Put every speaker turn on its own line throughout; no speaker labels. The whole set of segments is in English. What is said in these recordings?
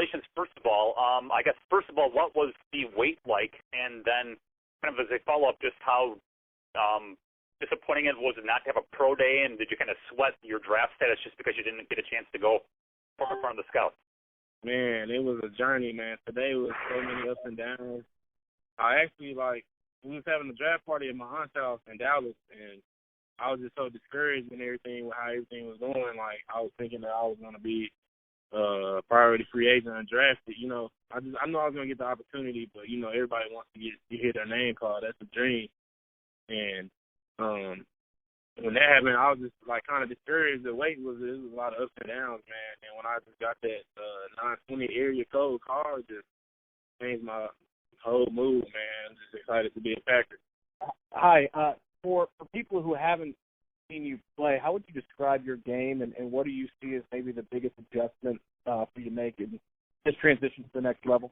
congratulations, first of all. I guess, first of all, what was the wait like? And then kind of as a follow-up, just how disappointing it was not to have a pro day, and did you kind of sweat your draft status just because you didn't get a chance to go in front of the scouts?
Man, it was a journey, man. Today was so many ups and downs. I actually, we was having a draft party at my aunt's house in Dallas, and I was just so discouraged and everything with how everything was going. Like, I was thinking that I was going to be priority free agent and drafted. You know, I know I was going to get the opportunity, but, you know, everybody wants to hear their name called. That's a dream. And when that happened, I was just, kind of discouraged. The wait was a lot of ups and downs, man. And when I just got that 920 area code call, it just changed my whole mood, man. I'm just excited to be a Packer.
Hi. For people who haven't seen you play, how would you describe your game, and what do you see as maybe the biggest adjustment for you to make in this transition to the next level?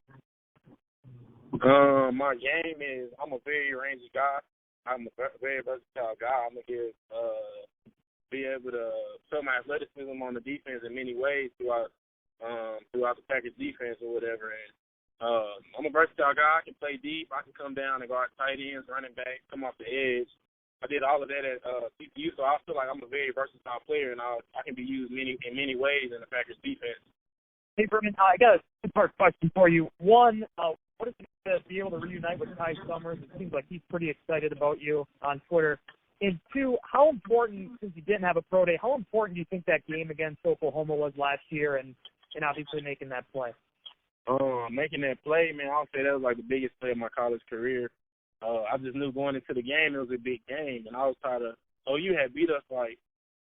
My game is, I'm a very rangy guy. I'm a very versatile guy. I'm going to be able to show my athleticism on the defense in many ways throughout the Packers defense or whatever. And I'm a versatile guy. I can play deep. I can come down and guard tight ends, running back, come off the edge. I did all of that at CPU, so I feel like I'm a very versatile player, and I can be used in many ways in the Packers defense.
Hey, Vernon, I got a two-part question for you. One, what is it to be able to reunite with Ty Summers? It seems like he's pretty excited about you on Twitter. And two, how important, since you didn't have a pro day, how important do you think that game against Oklahoma was last year and obviously making that play?
Making that play, man, I would say that was like the biggest play of my college career. I just knew going into the game it was a big game, and I was tired of OU had beat us.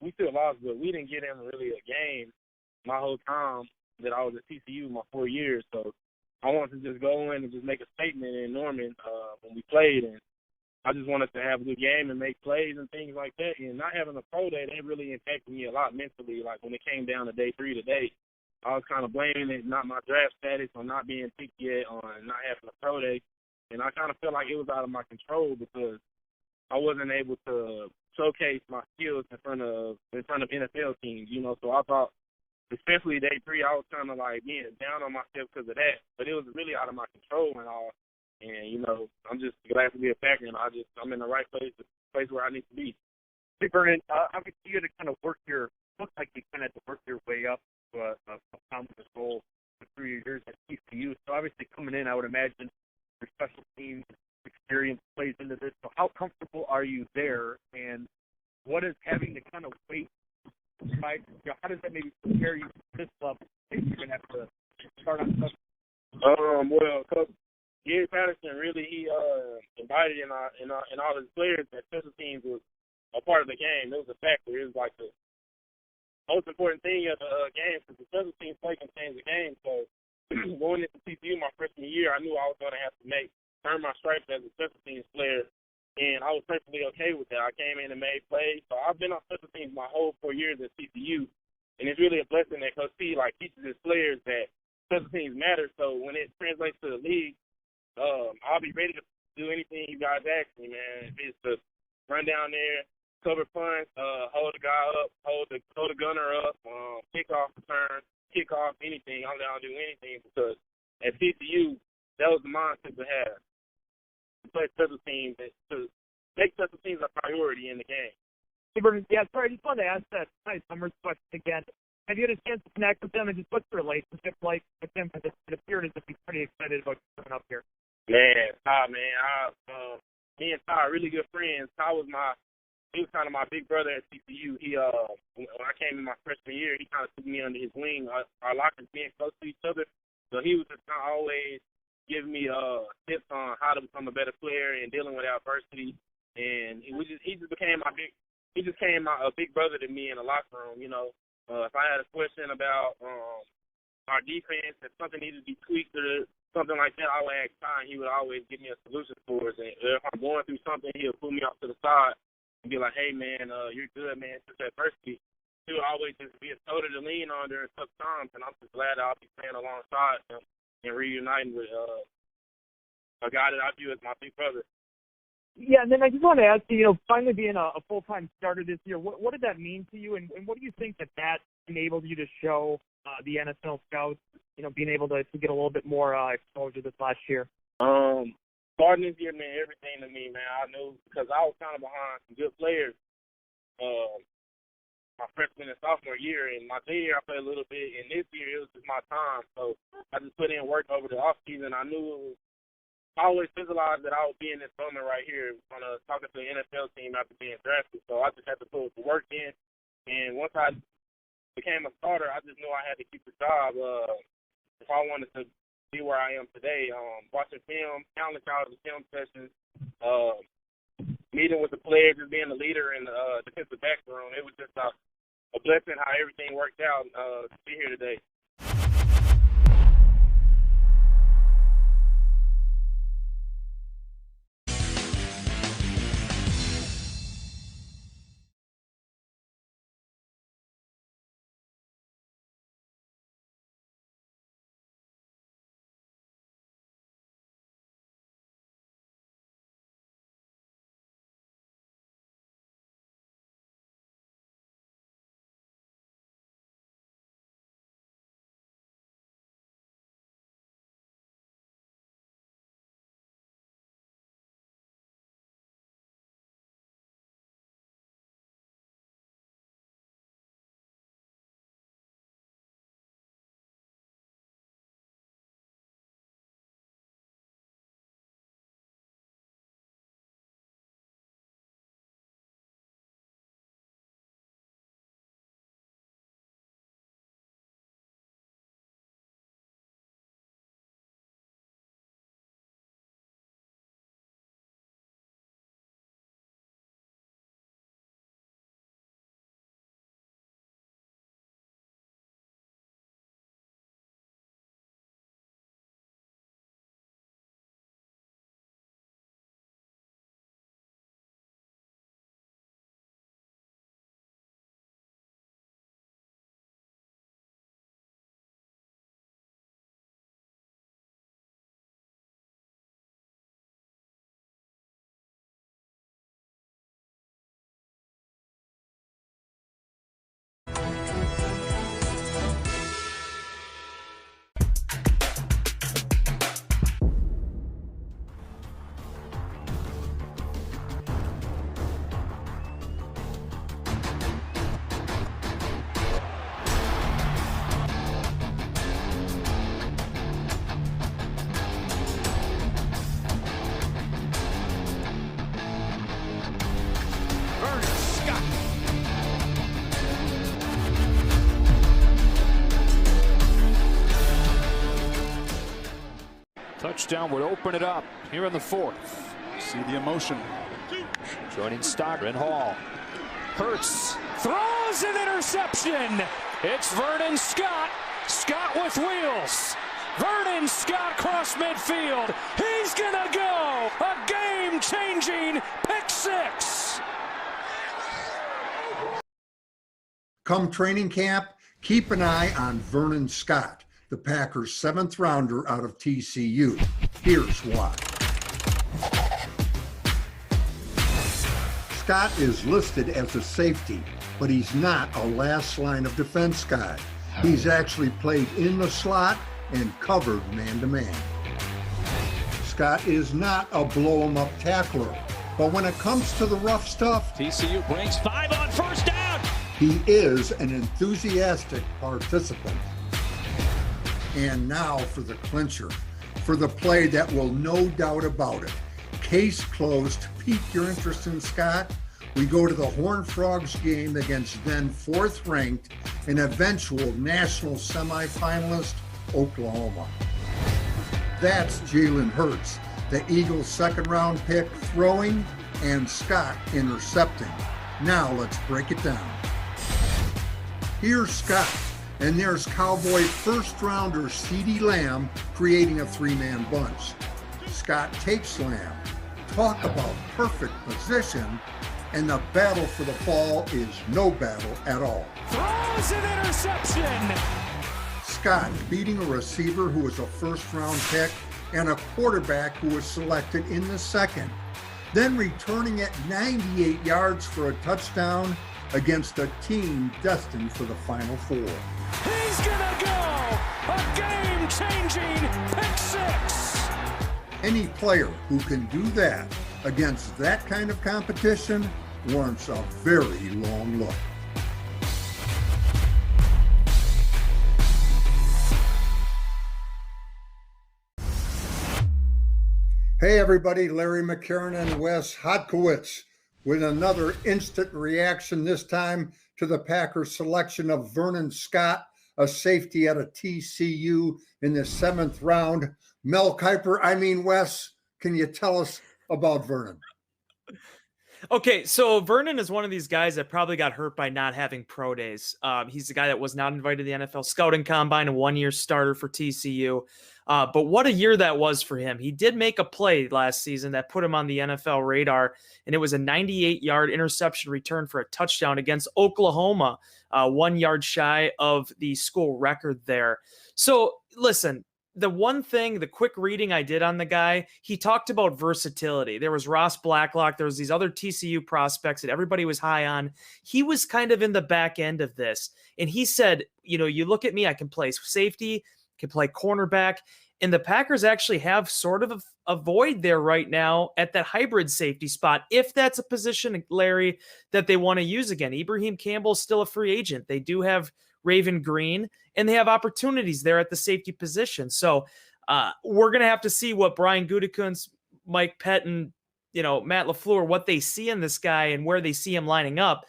We still lost, but we didn't get in really a game my whole time that I was at TCU my 4 years. So I wanted to just go in and just make a statement in Norman when we played, and I just wanted to have a good game and make plays and things like that. And not having a pro day, that really impacted me a lot mentally. Like when it came down to day 3 today, I was kind of blaming it, not my draft status on not being picked yet, on not having a pro day. And I kind of felt like it was out of my control because I wasn't able to showcase my skills in front of NFL teams, you know. So I thought, especially day 3, I was kind of like being down on myself because of that. But it was really out of my control and all. And, you know, I'm just glad to be a Packer, and I'm in the right place, the place where I need to be.
Hey, Vernon, obviously you had to kind of looks like you kind of had to work your way up to a prominent role for 3 years at TCU. So obviously coming in, I would imagine your special teams experience plays into this. So how comfortable are you there, and what is having to kind of wait? How does that maybe prepare you for this level? Maybe you're going to have to start on stuff.
Well, Coach Gary Patterson really invited in all his players that special teams was a part of the game. It was a factor. It was like the most important thing of the game because the special teams play can change the game. So going into TCU my freshman year, I knew I was going to have to earn my stripes as a special teams player, and I was perfectly okay with that. I came in and made plays. So I've been on special teams my whole 4 years at TCU, and it's really a blessing that Coach P teaches his players that special teams matter. So when it translates to the league, I'll be ready to do anything you guys ask me, man. If it's to run down there, cover punts, hold the guy up, hold the gunner up, kick off return, kick off anything. I'm down to do anything because at TCU, that was the mindset to have. To play special teams, to make special teams a priority in the game.
Yeah, sorry, I just wanted to ask that Ty Summers question again. Have you had a chance to connect with them, and just what's the relationship like with them? Because it appeared as if he's pretty excited about you coming up here.
Man, Ty, me and Ty are really good friends. Ty was he was kind of my big brother at TCU. He when I came in my freshman year, he kind of took me under his wing. Our lockers being close to each other, so he was just kind of always giving me tips on how to become a better player and dealing with adversity. And he just became a big brother to me in the locker room. You know, if I had a question about our defense, if something needed to be tweaked or something like that, I would ask Ty, and he would always give me a solution for it. And if I'm going through something, he'll pull me off to the side and be like, hey, man, you're good, man, since adversity. He'll always just be a shoulder to lean on during tough times, and I'm just glad I'll be playing alongside him and reuniting with a guy that I view as my big brother.
Yeah, and then I just want to ask you, finally being a full-time starter this year, what did that mean to you, and what do you think that enabled you to show the NFL scouts
being able to get a little bit more exposure this last year?
Starting this year meant everything to me, man. I knew because I was kind of behind some good players my freshman and sophomore year, and my senior year I played a little bit, and this year it was just my time. So I just put in work over the offseason. I knew I always visualized that I would be in this moment right here talking to the NFL team after being drafted. So I just had to put the work in, and once I became a starter, I just knew I had to keep the job if I wanted to be where I am today. Watching film, countless hours of film sessions, meeting with the players, just being the leader in the defensive back room. It was just a blessing how everything worked out to be here today.
Touchdown would open it up here in the fourth.
See the emotion.
Joining Stocker and Hall. Hurts throws an interception. It's Vernon Scott. Scott with wheels. Vernon Scott cross midfield. He's gonna go. A game-changing pick six.
Come training camp, keep an eye on Vernon Scott, the Packers' 7th rounder out of TCU. Here's why. Scott is listed as a safety, but he's not a last line of defense guy. He's actually played in the slot and covered man-to-man. Scott is not a blow-em-up tackler, but when it comes to the rough stuff,
TCU brings 5 on first down.
he is an enthusiastic participant. And now for the clincher, for the play that will no doubt about it. Case closed. To pique your interest in Scott, we go to the Horned Frogs game against then 4th ranked and eventual national semifinalist Oklahoma. That's Jalen Hurts, the Eagles' 2nd round pick, throwing and Scott intercepting. Now let's break it down. Here's Scott, and there's Cowboy 1st rounder CeeDee Lamb creating a 3-man bunch. Scott takes Lamb. Talk about perfect position, and the battle for the ball is no battle at all.
Throws an interception.
Scott beating a receiver who was a 1st round pick and a quarterback who was selected in the 2nd. Then returning it 98 yards for a touchdown against a team destined for the Final Four.
He's gonna go. A game
Any player who can do that against that kind of competition warrants a very long look. Hey everybody, Larry McCarron and Wes Hodkowitz with another instant reaction, this time to the Packers selection of Vernon Scott, a safety at a TCU in the 7th round. Mel Kiper, Wes, can you tell us about Vernon?
Okay, so Vernon is one of these guys that probably got hurt by not having pro days. He's the guy that was not invited to the NFL Scouting Combine, a one-year starter for TCU. But what a year that was for him. He did make a play last season that put him on the NFL radar, and it was a 98-yard interception return for a touchdown against Oklahoma, 1 yard shy of the school record there. So listen, the quick reading I did on the guy, he talked about versatility. There was Ross Blacklock. There was these other TCU prospects that everybody was high on. He was kind of in the back end of this. And he said, you look at me, I can play safety, can play cornerback. And the Packers actually have sort of a void there right now at that hybrid safety spot, if that's a position, Larry, that they want to use again. Ibrahim Campbell's still a free agent. They do have Raven Green, and they have opportunities there at the safety position. So we're going to have to see what Brian Gutekunst, Mike Pett, and Matt LaFleur, what they see in this guy and where they see him lining up.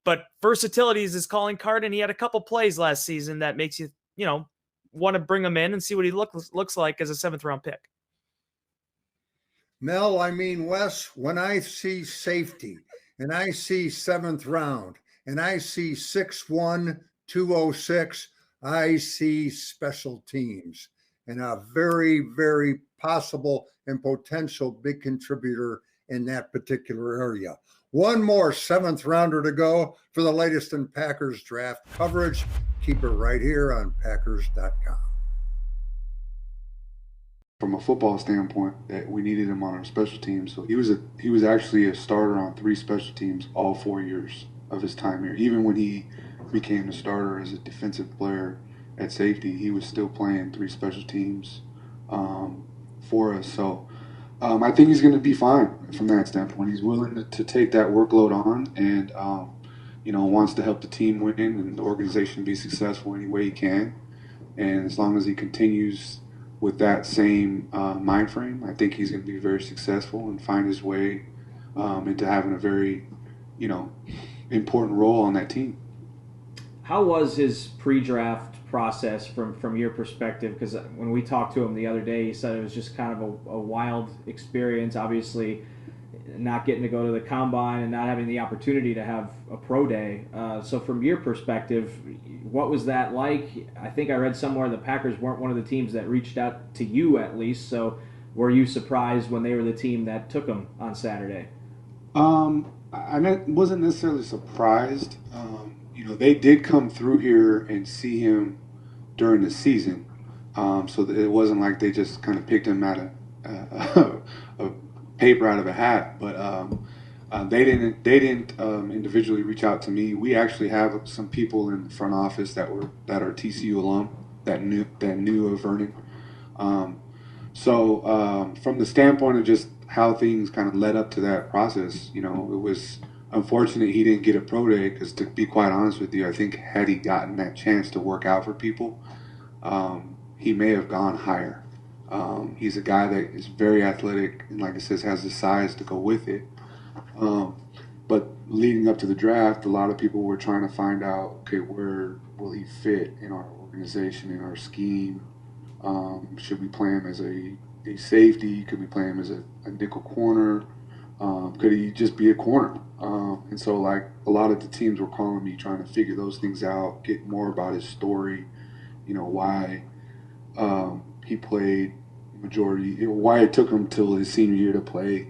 But versatility is his calling card, and he had a couple plays last season that makes you, want to bring him in and see what he looks like as a 7th round pick.
Mel, Wes, when I see safety and I see 7th round and I see 6'1", 206, I see special teams and a very, very possible and potential big contributor in that particular area. One more 7th rounder to go for the latest in Packers draft coverage. Keep it right here on Packers.com.
From a football standpoint, that we needed him on our special teams. So he was actually a starter on 3 special teams all 4 years of his time here. Even when he became a starter as a defensive player at safety, he was still playing 3 special teams for us. So I think he's going to be fine from that standpoint. He's willing to take that workload on and, wants to help the team win and the organization be successful any way he can. And as long as he continues with that same mind frame, I think he's going to be very successful and find his way into having a very, important role on that team.
How was his pre-draft process from your perspective? Because when we talked to him the other day, he said it was just kind of a wild experience. Obviously, not getting to go to the combine and not having the opportunity to have a pro day. So from your perspective, what was that like? I think I read somewhere the Packers weren't one of the teams that reached out to you, at least. So were you surprised when they were the team that took him on Saturday?
I wasn't necessarily surprised. They did come through here and see him during the season. So it wasn't like they just kind of picked him out of a paper out of a hat. But they didn't individually reach out to me. We actually have some people in the front office that are TCU alum that knew of Vernon. So from the standpoint of just how things kind of led up to that process, it was unfortunate he didn't get a pro day because, to be quite honest with you, I think had he gotten that chance to work out for people, he may have gone higher. He's a guy that is very athletic and, like I said, has the size to go with it. But leading up to the draft, a lot of people were trying to find out, okay, where will he fit in our organization, in our scheme? Should we play him as a safety? Could we play him as a nickel corner? Could he just be a corner? And so, like, a lot of the teams were calling me, trying to figure those things out, get more about his story, why he played majority, why it took him till his senior year to play,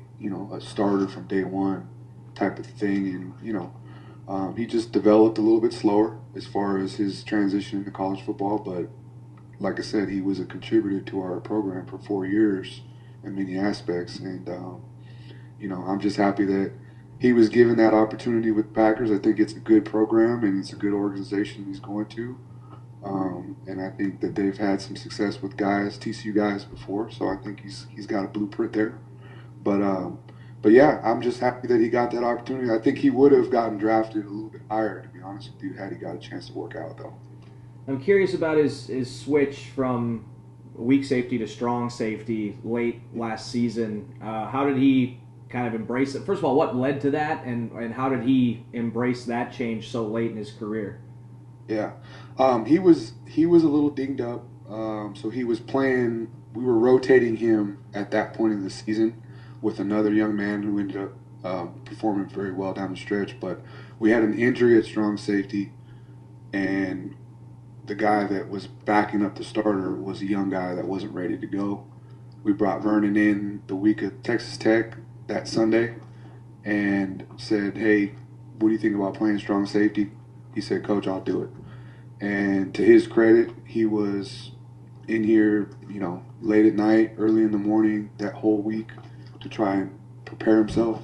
a starter from day one type of thing. And, he just developed a little bit slower as far as his transition into college football. But like I said, he was a contributor to our program for 4 years in many aspects. And, I'm just happy that he was given that opportunity with Packers. I think it's a good program and it's a good organization he's going to. And I think that they've had some success with guys, TCU guys before, so I think he's got a blueprint there. But yeah, I'm just happy that he got that opportunity. I think he would have gotten drafted a little bit higher, to be honest with you, had he got a chance to work out though.
I'm curious about his switch from weak safety to strong safety late last season. How did he kind of embrace it? First of all, what led to that, and how did he embrace that change so late in his career?
Yeah, he was a little dinged up, so he was playing. We were rotating him at that point in the season with another young man who ended up performing very well down the stretch. But we had an injury at strong safety, and the guy that was backing up the starter was a young guy that wasn't ready to go. We brought Vernon in the week of Texas Tech that Sunday and said, hey, what do you think about playing strong safety? He said, Coach, I'll do it. And to his credit, he was in here, late at night, early in the morning, that whole week to try and prepare himself,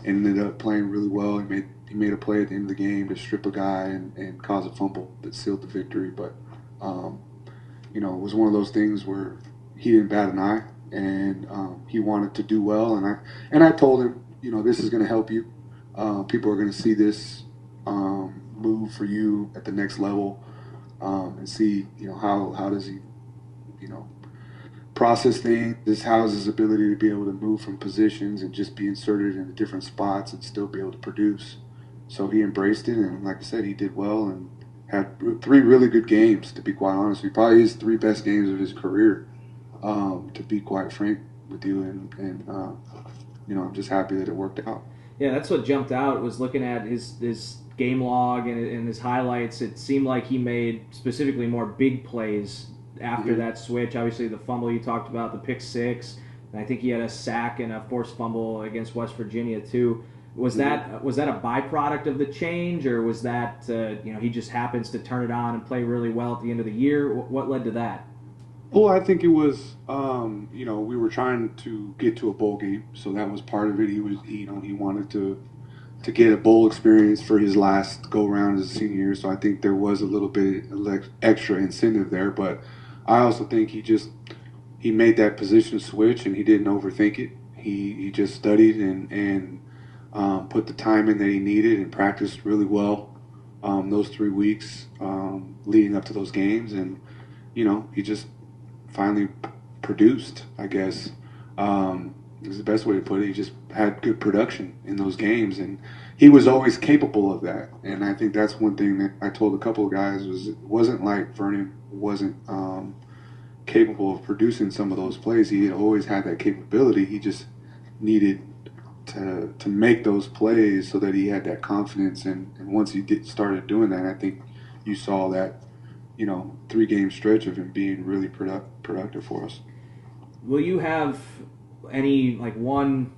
and ended up playing really well. He made a play at the end of the game to strip a guy and cause a fumble that sealed the victory. But, it was one of those things where he didn't bat an eye, and he wanted to do well. And I told him, this is going to help you. People are going to see this move for you at the next level, and see, how does he, process things. How is his ability to be able to move from positions and just be inserted into different spots and still be able to produce. So he embraced it, and like I said, he did well and had 3 really good games, to be quite honest. He probably his 3 best games of his career, to be quite frank with you. And I'm just happy that it worked out.
Yeah, that's what jumped out, was looking at his game log and his highlights. It seemed like he made specifically more big plays after that switch. Obviously, the fumble you talked about, the pick 6, and I think he had a sack and a forced fumble against West Virginia too. Was that a byproduct of the change, or was that he just happens to turn it on and play really well at the end of the year? What led to that?
Well, I think it was we were trying to get to a bowl game, so that was part of it. He wanted to get a bowl experience for his last go round as a senior year, so I think there was a little bit of extra incentive there. But I also think he made that position switch, and he didn't overthink it. He just studied and put the time in that he needed and practiced really well those 3 weeks leading up to those games, and he just finally produced, I guess. Is the best way to put it. He just had good production in those games, and he was always capable of that. And I think that's one thing that I told a couple of guys was it wasn't like Vernon wasn't capable of producing some of those plays. He had always had that capability. He just needed to make those plays so that he had that confidence. And once he started doing that, I think you saw that 3-game stretch of him being really productive for us.
Will you have any one